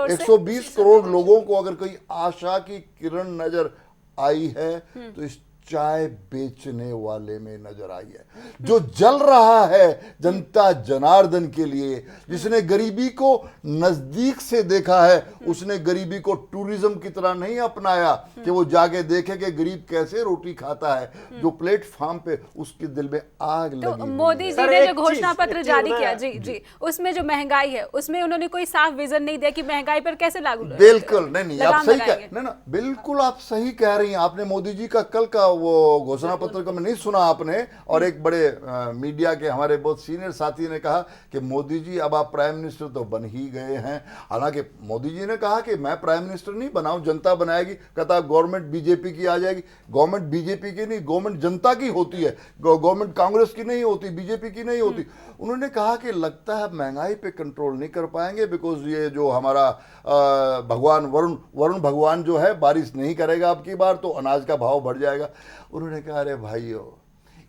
120 करोड़ लोगों को अगर कोई आशा की किरण नजर आई है तो इस चाय बेचने वाले में नजर आई है। जो जल रहा है जनता जनार्दन के लिए, जिसने गरीबी को नजदीक से देखा है, उसने गरीबी को टूरिज्म की तरह नहीं अपनाया कि वो जाके देखे कि गरीब कैसे रोटी खाता है, जो प्लेटफॉर्म पे उसके दिल में आग लगी। तो मोदी जी ने जो घोषणा पत्र जारी किया, जी, उसमें जो महंगाई है उसमें उन्होंने कोई साफ विजन नहीं दिया कि महंगाई पर कैसे लागू। बिल्कुल नहीं, आप सही बिल्कुल आप सही कह रही हैं। आपने मोदी जी का कल का वो घोषणा पत्र का मैं नहीं सुना आपने, और एक बड़े मीडिया के हमारे बहुत सीनियर साथी ने कहा कि मोदी जी अब आप प्राइम मिनिस्टर तो बन ही गए हैं। हालांकि मोदी जी ने कहा कि मैं प्राइम मिनिस्टर नहीं बनाऊं, जनता बनाएगी। कहता गवर्नमेंट बीजेपी की आ जाएगी। गवर्नमेंट बीजेपी की नहीं, गवर्नमेंट जनता की होती है, गवर्नमेंट कांग्रेस की नहीं होती, बीजेपी की नहीं होती। उन्होंने कहा कि लगता है महंगाई पे कंट्रोल नहीं कर पाएंगे, बिकॉज ये जो हमारा भगवान वरुण भगवान जो है बारिश नहीं करेगा अब की बार, तो अनाज का भाव बढ़ जाएगा। उन्होंने कहा अरे भाइयों,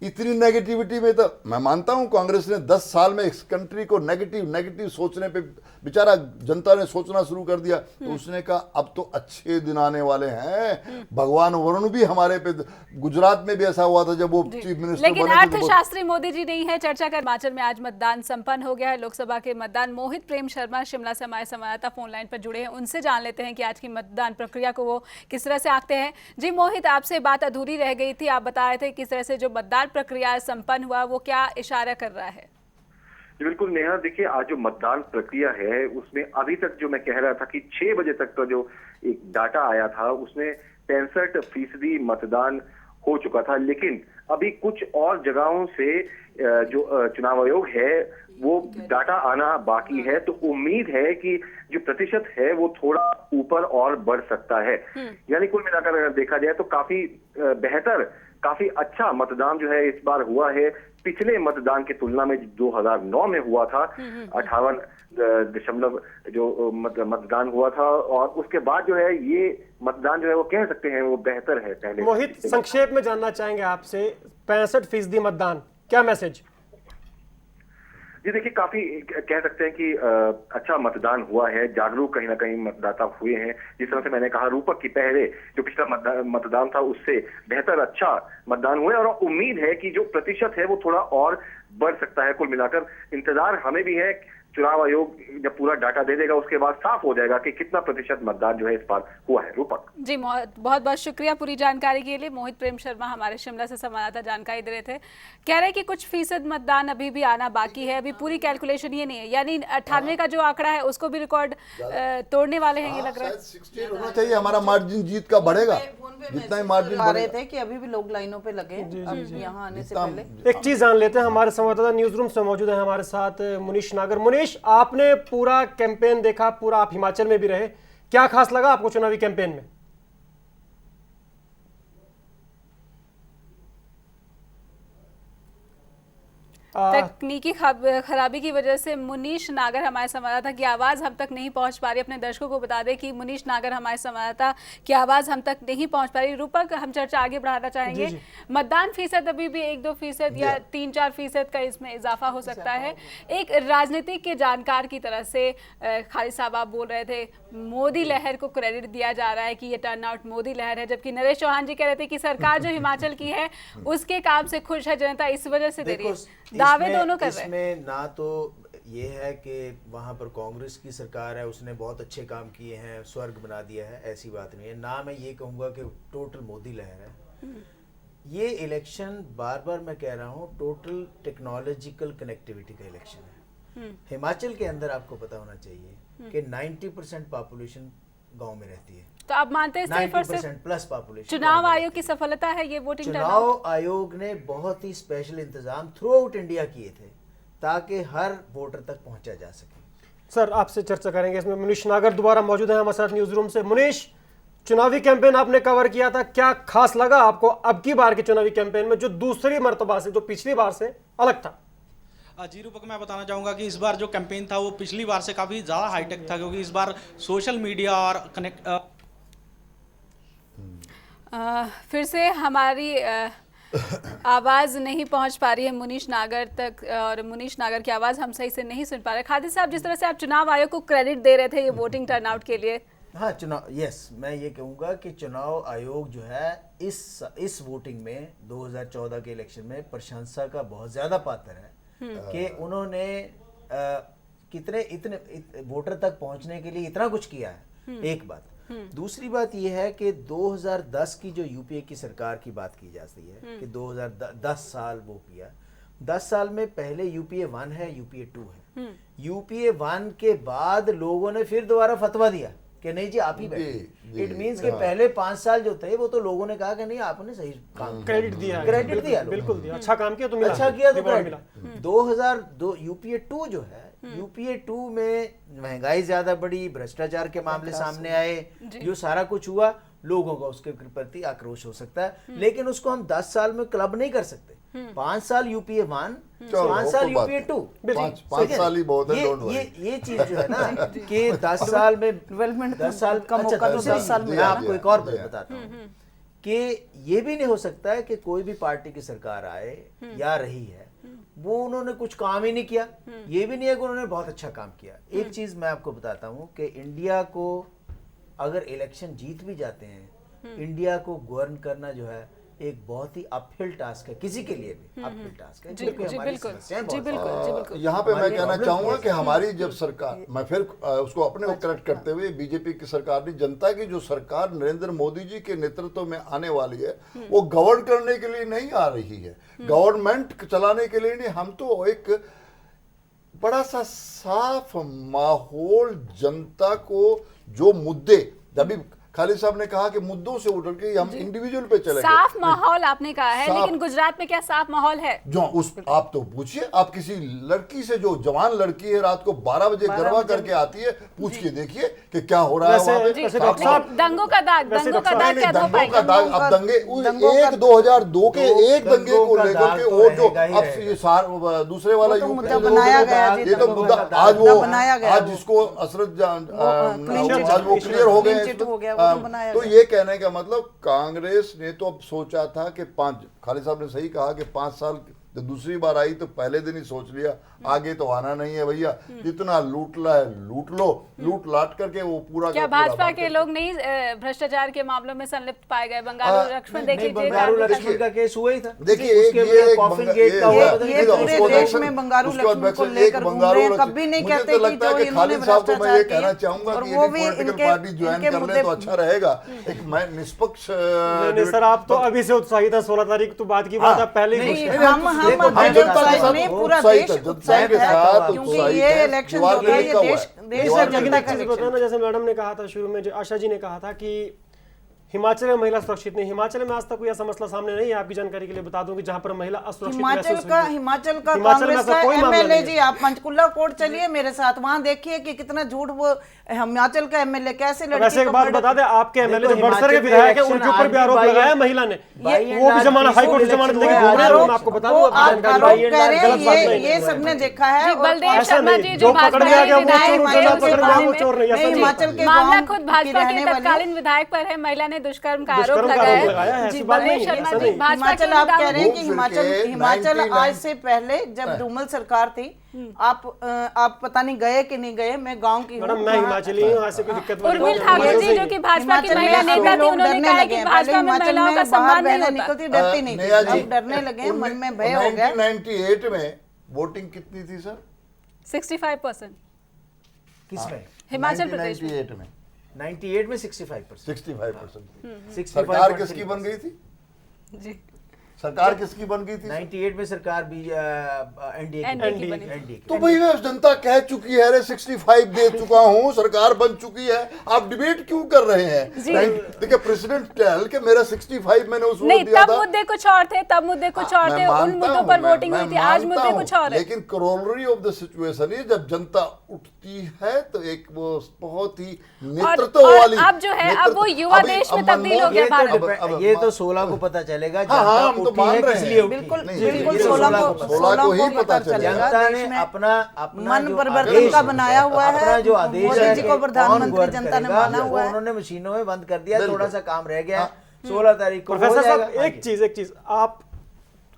इतनी नेगेटिविटी में तो मैं मानता हूं कांग्रेस ने 10 साल में इस कंट्री को नेगेटिव सोचने पे बेचारा जनता ने सोचना शुरू कर दिया। तो उसने कहा अब तो अच्छे दिन आने वाले हैं। भगवान वरुण भी हमारे पे, गुजरात में भी ऐसा हुआ था जब वो चीफ मिनिस्टर लेकिन अर्थशास्त्री मोदी जी नहीं है चर्चा कर। हिमाचल में आज मतदान संपन्न हो गया है, लोकसभा के मतदान। मोहित प्रेम शर्मा शिमला से हमारे संवाददाता फोन लाइन पर जुड़े हैं, उनसे जान लेते हैं कि आज की मतदान प्रक्रिया को वो किस तरह से आंकते हैं। जी मोहित, आपसे बात अधूरी रह गई थी, आप बता रहे थे किस तरह से जो मतदान प्रक्रिया संपन्न हुआ वो क्या इशारा कर रहा है। बिल्कुल नेहा, देखिए आज जो मतदान प्रक्रिया है उसमें अभी तक जो मैं कह रहा था कि 6 बजे तक का जो एक डाटा आया था उसमें 65% मतदान हो चुका था। लेकिन अभी कुछ और जगहों से जो चुनाव आयोग है वो डाटा आना बाकी है, तो उम्मीद है कि जो प्रतिशत है वो थोड़ा ऊपर और बढ़ सकता है। यानी कुल मिलाकर अगर देखा जाए तो काफी बेहतर, काफी अच्छा मतदान जो है इस बार हुआ है। पिछले मतदान की तुलना में 2009 में हुआ था 58 जो मतदान हुआ था, और उसके बाद जो है ये मतदान जो है वो कह सकते हैं वो बेहतर है पहले। मोहित, संक्षेप में जानना चाहेंगे आपसे, 65% मतदान, क्या मैसेज? जी देखिए, काफी कह सकते हैं कि अच्छा मतदान हुआ है, जागरूक कहीं ना कहीं मतदाता हुए हैं। जिस तरह से मैंने कहा, रूपक की पहले जो पिछला मतदान था उससे बेहतर अच्छा मतदान हुआ है, और उम्मीद है कि जो प्रतिशत है वो थोड़ा और बढ़ सकता है। कुल मिलाकर इंतजार हमें भी है, चुनाव आयोग जब पूरा डाटा दे देगा उसके बाद साफ हो जाएगा कि कितना प्रतिशत मतदान जो है इस बार हुआ है। रूपक जी बहुत बहुत शुक्रिया पूरी जानकारी के लिए। मोहित प्रेम शर्मा हमारे शिमला से संवाददाता जानकारी दे रहे थे। कह रहे हैं कि कुछ फीसद मतदान अभी भी आना बाकी है, अभी पूरी कैलकुलेशन ये नहीं है, यानी 98 का जो आंकड़ा है उसको भी रिकॉर्ड तोड़ने वाले हैं ये लग रहा है। 16 होना चाहिए, हमारा मार्जिन जीत का बढ़ेगा। जितना ही मार्जिन आ रहे थे कि अभी भी लोग लाइनों पे लगे यहाँ आने से पहले। एक चीज जान लेते हैं, हमारे संवाददाता न्यूज रूम से मौजूद है हमारे साथ मुनीश नागर। मुनीश, आपने पूरा कैंपेन देखा, पूरा आप हिमाचल में भी रहे, क्या खास लगा आपको चुनावी कैंपेन में? तकनीकी खराबी की वजह से मुनीश नागर हमारे संवाददाता की आवाज़ हम तक नहीं पहुंच पा रही। अपने दर्शकों को बता दें कि मुनीश नागर हमारे संवाददाता की आवाज़ हम तक नहीं पहुंच पा रही। रूपक, हम चर्चा आगे बढ़ाना चाहेंगे। मतदान फीसद अभी भी 1-2% या 3-4% का इसमें इजाफा हो सकता है। एक राजनीतिक के जानकार की तरह से खालिद साहब आप बोल रहे थे मोदी लहर को क्रेडिट दिया जा रहा है कि ये टर्नआउट मोदी लहर है, जबकि नरेश चौहान जी कह रहे थे कि सरकार जो हिमाचल की है उसके काम से खुश है जनता, इस वजह से दे रही है। दावे दोनों कर रहे हैं। इसमें ना तो ये है कि वहाँ पर कांग्रेस की सरकार है, उसने बहुत अच्छे काम किए हैं, स्वर्ग बना दिया है, ऐसी बात नहीं है। ना मैं ये कहूँगा कि टोटल मोदी लहर है। ये इलेक्शन बार बार मैं कह रहा हूँ टोटल टेक्नोलॉजिकल कनेक्टिविटी का इलेक्शन है। हिमाचल के अंदर आपको पता होना चाहिए कि 90% पॉपुलेशन गांव में रहती है, तो आप मानते हैं 90% प्लस पॉपुलेशन। चुनाव आयोग की सफलता है ये वोटिंग टर्नआउट? चुनाव आयोग ने बहुत ही स्पेशल इंतजाम थ्रू आउट इंडिया किए थे ताकि हर वोटर तक पहुंचा जा सके। सर, आपसे चर्चा करेंगे इसमें। मुनीश नागर दोबारा मौजूद है हमारे साथ न्यूज रूम से। मुनीश, चुनावी कैंपेन आपने कवर किया था, क्या खास लगा आपको अब की बार के चुनावी कैंपेन में जो दूसरी मर्तबा से, जो पिछली बार से अलग था? जी रूपक, मैं बताना चाहूँगा कि इस बार जो कैंपेन था वो पिछली बार से काफ़ी ज़्यादा हाईटेक था, क्योंकि इस बार सोशल मीडिया और फिर से हमारी आवाज़ नहीं पहुंच पा रही है मुनीश नागर तक, और मुनीश नागर की आवाज़ हम सही से नहीं सुन पा रहे। खालिद साहब, जिस तरह से आप चुनाव आयोग को क्रेडिट दे रहे थे ये वोटिंग टर्नआउट के लिए, हाँ, चुनाव, यस, मैं ये कहूँगा कि चुनाव आयोग जो है इस वोटिंग में 2014 के इलेक्शन में प्रशंसा का बहुत ज़्यादा पात्र है कि उन्होंने इतने वोटर तक पहुंचने के लिए इतना कुछ किया है। एक बात। दूसरी बात यह है कि 2010 की जो यूपीए की सरकार की बात की जाती है कि 2010 साल वो किया, 10 साल में पहले यूपीए 1 है, यूपीए 2 है। यूपीए 1 के बाद लोगों ने फिर दोबारा फतवा दिया कि नहीं जी आप ही बैठे। इट मींस कि पहले 5 साल जो थे वो तो लोगों ने कहा कि नहीं आपने सही काम, क्रेडिट दिया, बिल्कुल दिया, अच्छा काम किया तो मिला, अच्छा किया तो मिला। 2002 यूपीए 2 जो है, यूपीए 2 में महंगाई ज्यादा बढ़ी, भ्रष्टाचार के मामले सामने आए, जो सारा कुछ हुआ, लोगों का उसके प्रति आक्रोश हो सकता है, लेकिन उसको हम 10 साल में क्लब नहीं कर सकते। 5 साल यूपीए 1, 5 साल यूपीए 2, 5 साल ही बहुत है। ये चीज जो है ना कि 10 साल में डेवलपमेंट 10 साल का मौका तो 10 साल में। मैं आपको एक और बात बताता हूँ कि ये भी नहीं हो सकता है कि कोई भी पार्टी की सरकार आए या रही है वो उन्होंने कुछ काम ही नहीं किया। ये भी नहीं है कि उन्होंने बहुत अच्छा काम किया। एक चीज मैं आपको बताता हूँ कि इंडिया को अगर इलेक्शन जीत भी जाते हैं, इंडिया को गवर्न करना जो है एक बहुत ही अपहिल टास्क है, किसी के लिए भी अपहिल टास्क है। जी बिल्कुल। यहाँ पे मैं कहना चाहूंगा कि हमारी जब सरकार, मैं फिर उसको अपने को करेक्ट करते हुए, बीजेपी की सरकार ने, जनता की जो सरकार नरेंद्र मोदी जी के नेतृत्व में आने वाली है वो गवर्न करने के लिए नहीं आ रही है, गवर्नमेंट चलाने के लिए नहीं। हम तो एक बड़ा सा साफ माहौल, जनता को जो मुद्दे, अभी खालिद साहब ने कहा कि मुद्दों से उठ के हम इंडिविजुअल पे चले गए। साफ माहौल आपने कहा है, लेकिन गुजरात में क्या साफ माहौल है? जो उस आप तो पूछिए, आप किसी लड़की से, जो जवान लड़की है, रात को 12 बजे गरबा करके आती है, पूछ के देखिए कि क्या हो रहा है वहां पे। दंगों का दाग क्या धो पाएंगे? दंगों का दाग, अब दंगे 2002 के एक दंगे को लेकर के, और जो अब ये दूसरे वाला मुद्दा बनाया गया, ये तो मुद्दा आज वो आज जिसको असरत आज वो क्लियर हो गए। तो ये कहने का मतलब कांग्रेस ने तो अब सोचा था कि खालिद साहब ने सही कहा कि 5 साल, जब दूसरी बार आई तो पहले दिन ही सोच लिया आगे तो आना नहीं है भैया, जितना लूटना है लूट लो, लूट लाट करके वो पूरा। क्या भाजपा के लोग नहीं भ्रष्टाचार के मामलों में संलिप्त पाए गए? बंगारू लक्ष्मण देख लीजिए, बंगारू लक्ष्मण का केस हुआ ही था। देखिए ये पूरे देश में बंगारू लक्ष्मण को लेकर घूम रहे हैं, कभी नहीं कहते कि जो इन्होंने भ्रष्टाचार किया। मैं ये कहना चाहूंगा कि यदि पॉलिटिकल पार्टी ज्वाइन कर ले तो अच्छा रहेगा, एक निष्पक्ष। सर आप तो अभी से उत्साहित है, 16 तारीख तो बात की बात है, पहले पूरा देश उत्साहित है क्योंकि ये इलेक्शन जो है ये देश जनता का इलेक्शन है। जैसे मैडम ने कहा था शुरू में, आशा जी ने कहा था कि हिमाचल में महिला सुरक्षित नहीं, हिमाचल में आज तक कोई ऐसा मसला सामने नहीं है। आपकी जानकारी के लिए बता दूं कि जहां पर महिला असुरक्षित हिमाचल का कांग्रेस का एमएलए जी, आप पंचकुला कोर्ट चलिए मेरे साथ, वहां देखिए कि कितना झूठ वो हिमाचल का एमएलए कैसे लड़की। वैसे एक बात बता दें, आपके एमएलए जो बड़सर के विधायक है उनके ऊपर भी आरोप लगाया महिला ने, वो भी जमानत हाई कोर्ट से जमानत लेके घूम रहे हैं। मैं आपको बता दूं, आरोप कह रहे हैं, ये सबने देखा है। बलदेव शर्मा जी जो पकड़ में आ गया वो चोर नहीं, हिमाचल के मामला खुद भाजपा के तत्कालीन विधायक पर है, महिला ने दुष्कर्म का आरोप लगाया है। जी बलदेव शर्मा जी, हिमाचल आप कह रहे हैं कि हिमाचल आज से पहले जब धूमल सरकार थी, आप पता नहीं गए कि नहीं गए, मैं गांव की हूं। मैं हिमाचली हूं, ऐसे कोई दिक्कत नहीं। उर्मिल ठाकुर जी जो कि भाजपा की महिला नेता थी, उन्होंने कहा कि भाजपा में महिलाओं का सम्मान नहीं होता। निकलती डरती नहीं थी, अब डरने लगे, मन में भय हो गया। 1998 में वोटिंग कितनी थी सर? 65%। किसमें? हिमाचल प्रदेश में 98 में 65%। सरकार किसकी बन गई थी? जी सरकार किसकी बन गई थी? 98 में सरकार भी एनडीए। तो भाई जनता कह चुकी है, अरे 65 दे चुका हूं, सरकार बन चुकी है, आप डिबेट क्यों कर रहे हैं? देखिए प्रेसिडेंट टेल के मेरा 65 मैंने उस नहीं, तब मुद्दे कुछ और थे, तब मुद्दे कुछ और थे, उन मुद्दों पर वोटिंग हुई थी, आज मुद्दे कुछ और है। लेकिन करोलरी ऑफ द सिचुएशन है, जब जनता उठती है तो एक वो बहुत ही नेतृत्व वाली, अब जो है अब वो युवा देश में तब्दील हो गया भारत। ये तो 16 को पता चलेगा, तो मान रहे हैं, बिल्कुल 16 को ही पता चलेगा। जनता ने अपना मन परिवर्तन का बनाया हुआ है, अपना जो आदेश मोदी जी को प्रधानमंत्री जनता ने माना हुआ है, उन्होंने मशीनों में बंद कर दिया, थोड़ा सा काम रह गया, 16 तारीख को। प्रोफेसर साहब एक चीज, आप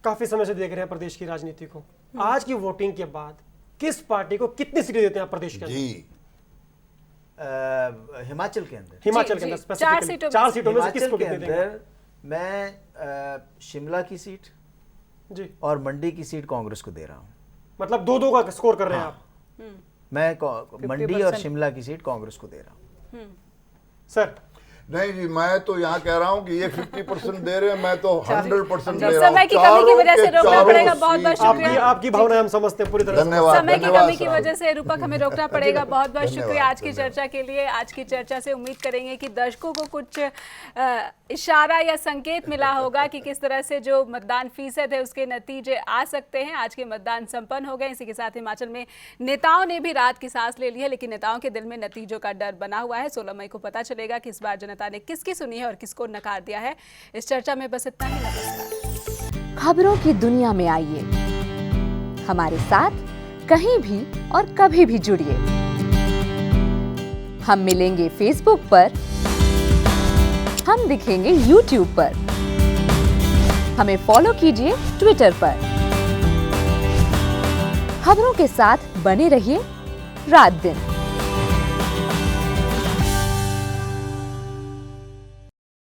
काफी समय से देख रहे हैं प्रदेश की राजनीति को, आज की वोटिंग के बाद किस पार्टी को कितनी सीटें देते हैं आप प्रदेश के? जी हिमाचल के अंदर हिमाचल के अंदर specifically, 4 सीटों में से हिमाचल किसको के कितने देंगे? अंदर मैं शिमला की सीट जी, और मंडी की सीट कांग्रेस को दे रहा हूँ। मतलब 2-2 का स्कोर कर रहे हैं आप। मैं मंडी और शिमला की सीट कांग्रेस को दे रहा हूँ। सर नहीं जी, मैं तो यहाँ कह रहा हूँ कि ये 50% दे रहे हैं, मैं तो 100% दे रहा हूँ। समय की कमी की वजह से रोकना पड़ेगा, बहुत बहुत शुक्रिया। आपकी भावना हम समझते हैं पूरी तरह से। धन्यवाद। समय की धन्यवाद कमी की वजह से रूपक हमें रोकना पड़ेगा। बहुत बहुत धन्यवाद, शुक्रिया आज की चर्चा के लिए। आज की चर्चा से उम्मीद करेंगे कि दर्शकों को कुछ इशारा या संकेत मिला होगा कि किस तरह से जो मतदान फीसद है उसके नतीजे आ सकते हैं। आज के मतदान संपन्न हो गए। इसी के साथ हिमाचल में नेताओं ने भी राहत की सांस ले ली है, लेकिन नेताओं के दिल में नतीजों का डर बना हुआ है। 16 मई को पता चलेगा कि इस बार जनता ने किसकी सुनी है और किसको नकार दिया है। इस चर्चा में बस इतना ही। नमस्कार। खबरों की दुनिया में आइए, हमारे साथ कहीं भी और कभी भी जुड़िए। हम मिलेंगे फेसबुक पर, हम दिखेंगे यूट्यूब पर, हमें फॉलो कीजिए ट्विटर पर। खबरों के साथ बने रहिए रात दिन।